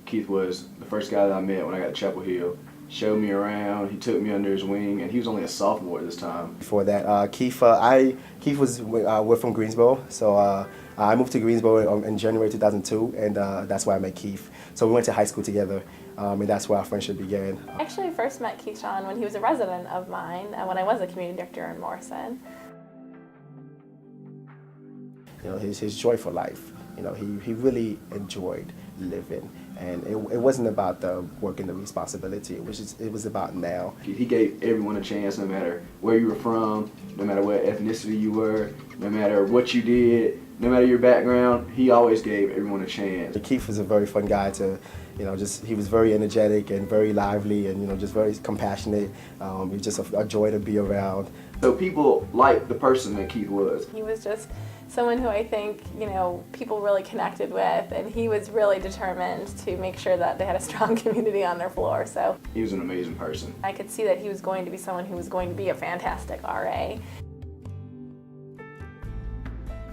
Keith was the first guy that I met when I got to Chapel Hill. Showed me around, he took me under his wing, and he was only a sophomore at this time. Before that, Keith was, we're from Greensboro, so I moved to Greensboro in January 2002, and that's where I met Keith. So we went to high school together, and that's where our friendship began. I actually first met Keith Shawn when he was a resident of mine, when I was a community director in Morrison. You know, his joy for life. You know, he really enjoyed living, and it wasn't about the work and the responsibility. It was about now. He gave everyone a chance, no matter where you were from, no matter what ethnicity you were, no matter what you did, no matter your background. He always gave everyone a chance. Keith was a very fun guy to, you know, he was very energetic and very lively, and, you know, just very compassionate. He was just a joy to be around. So people liked the person that Keith was. He was just someone who I think, you know, people really connected with, and he was really determined to make sure that they had a strong community on their floor. So he was an amazing person. I could see that he was going to be someone who was going to be a fantastic RA.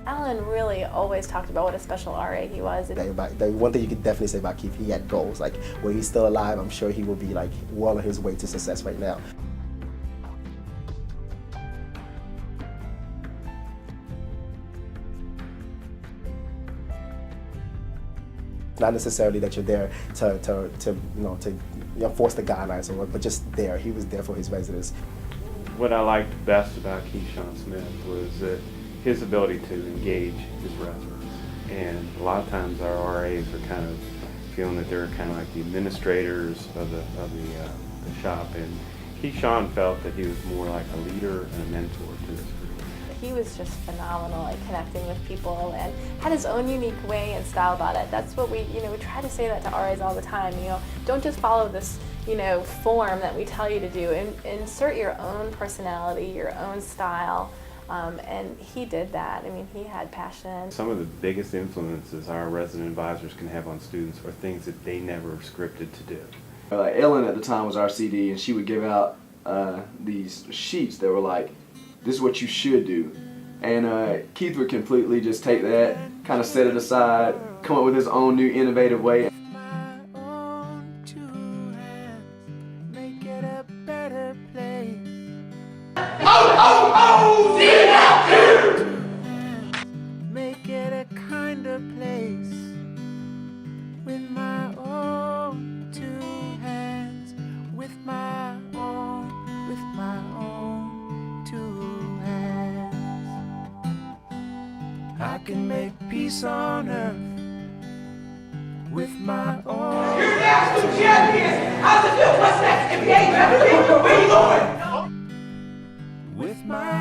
Alan really always talked about what a special RA he was. The one thing you could definitely say about Keith, he had goals. Like, when he's still alive, I'm sure he will be like well on his way to success right now. Not necessarily that you're there to force the guidelines, but just there. He was there for his residents. What I liked best about Keith Shawn Smith was that his ability to engage his residents. And a lot of times our RAs are kind of feeling that they're kind of like the administrators of the shop. And Keith Shawn felt that he was more like a leader and a mentor to this group. He was just phenomenal at connecting with people and had his own unique way and style about it. That's what we try to say that to RAs all the time. You know, don't just follow this, form that we tell you to do. Insert your own personality, your own style. And he did that. I mean, he had passion. Some of the biggest influences our resident advisors can have on students are things that they never scripted to do. Ellen at the time was our CD, and she would give out these sheets that were like, this is what you should do. And Keith would completely just take that, kind of set it aside, come up with his own new innovative way. Make it a kinder place with my own two hands, with my own two hands. I can make peace on earth with my own. You're national champions! How's it feel? What's next? NBA championship? Where you going?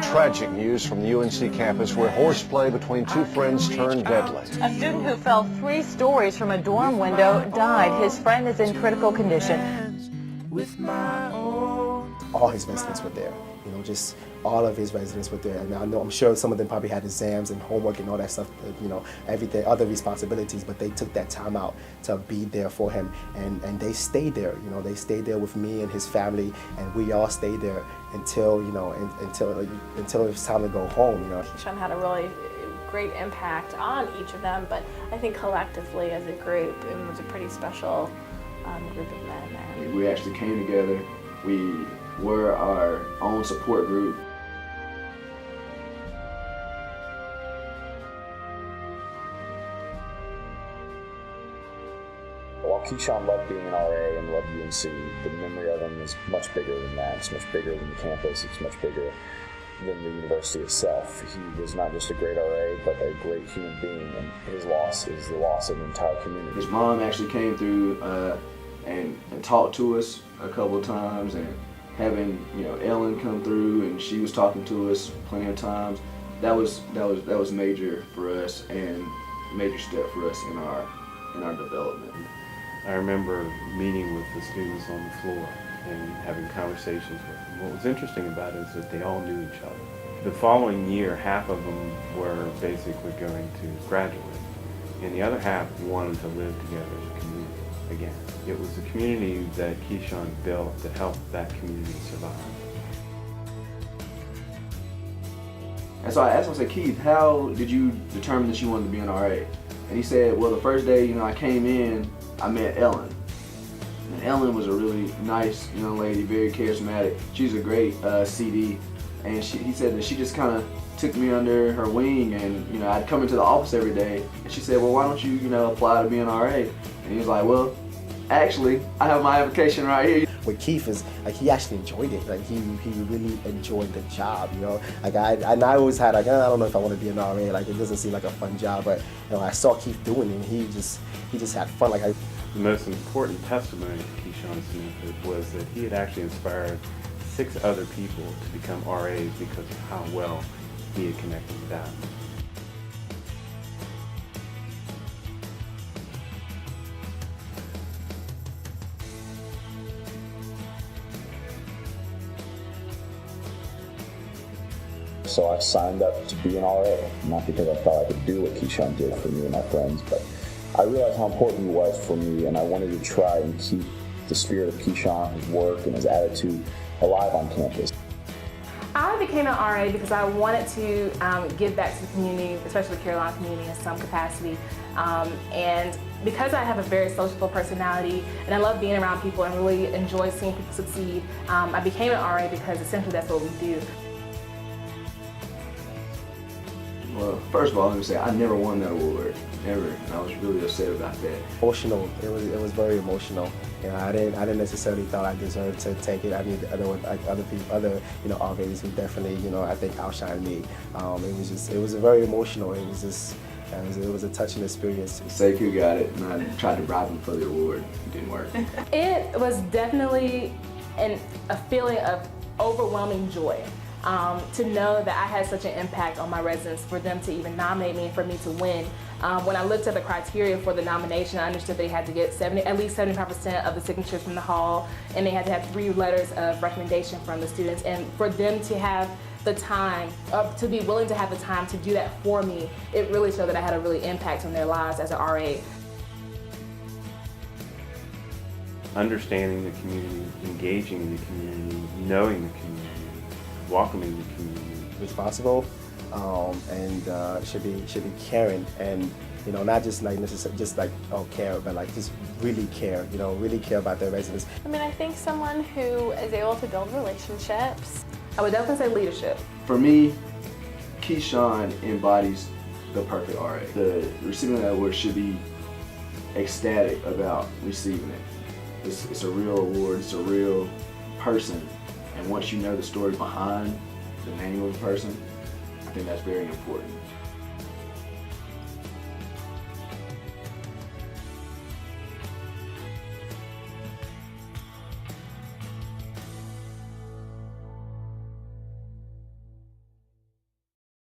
Tragic news from the UNC campus where horseplay between two friends turned deadly. A student who fell 3 stories from a dorm window died. His friend is in critical condition. All his residents were there. Just all of his residents were there. And I'm sure some of them probably had exams and homework and all that stuff, everything, other responsibilities, but they took that time out to be there for him. And they stayed there, they stayed there with me and his family, and we all stayed there until, until it was time to go home, Keith Shawn had a really great impact on each of them, but I think collectively as a group, it was a pretty special group of men there. We actually came together. We were our own support group. While Keith Shawn loved being an RA and loved UNC, the memory of him is much bigger than that. It's much bigger than the campus. It's much bigger than the university itself. He was not just a great RA, but a great human being, and his loss is the loss of the entire community. His mom actually came through and talked to us a couple of times, and having Ellen come through, and she was talking to us plenty of times. That was major for us, and a major step for us in our development. I remember meeting with the students on the floor and having conversations with them. What was interesting about it is that they all knew each other. The following year, half of them were basically going to graduate, and the other half wanted to live together as a community again. It was the community that Keith Shawn built that helped that community survive. And so I asked him, I said, Keith, how did you determine that you wanted to be an RA? And he said, well, the first day, I came in, I met Ellen. And Ellen was a really nice young lady, very charismatic. She's a great CD, and he said that she just kind of took me under her wing, and I'd come into the office every day, and she said, well, why don't you apply to be an RA? And he was like, well, actually, I have my application right here. With Keith is like he actually enjoyed it. Like he really enjoyed the job. Like I always had like, I don't know if I want to be an RA. Like it doesn't seem like a fun job, but I saw Keith doing it, and he just had fun. Like the most important testimony to Keith Shawn Smith was that he had actually inspired 6 other people to become RAs because of how well he had connected with them. So I signed up to be an RA, not because I thought I could do what Keith Shawn did for me and my friends, but I realized how important he was for me, and I wanted to try and keep the spirit of Keith Shawn, his work, and his attitude alive on campus. I became an RA because I wanted to give back to the community, especially the Carolina community in some capacity. And because I have a very sociable personality and I love being around people and really enjoy seeing people succeed, I became an RA because essentially that's what we do. Well, first of all, let me say I never won that award, never, and I was really upset about that. Emotional. It was very emotional. I didn't necessarily thought I deserved to take it. I mean, other people, RAs who definitely, I think outshined me. It was very emotional. It was a touching experience. Sekou got it, and I tried to bribe him for the award. It didn't work. It was definitely a feeling of overwhelming joy. To know that I had such an impact on my residents, for them to even nominate me and for me to win. When I looked at the criteria for the nomination, I understood they had to get at least 75% of the signatures from the hall, and they had to have 3 letters of recommendation from the students. And for them to have the time, to be willing to have the time to do that for me, it really showed that I had a really impact on their lives as an RA. Understanding the community, engaging in the community, knowing the community, welcoming the community. Responsible, and should be caring, and not just like care, but like just really care. Really care about their residents. I mean, I think someone who is able to build relationships. I would definitely say leadership. For me, Keith Shawn embodies the perfect RA. The recipient of that award should be ecstatic about receiving it. It's a real award. It's a real person. And once you know the story behind the name of the person, I think that's very important.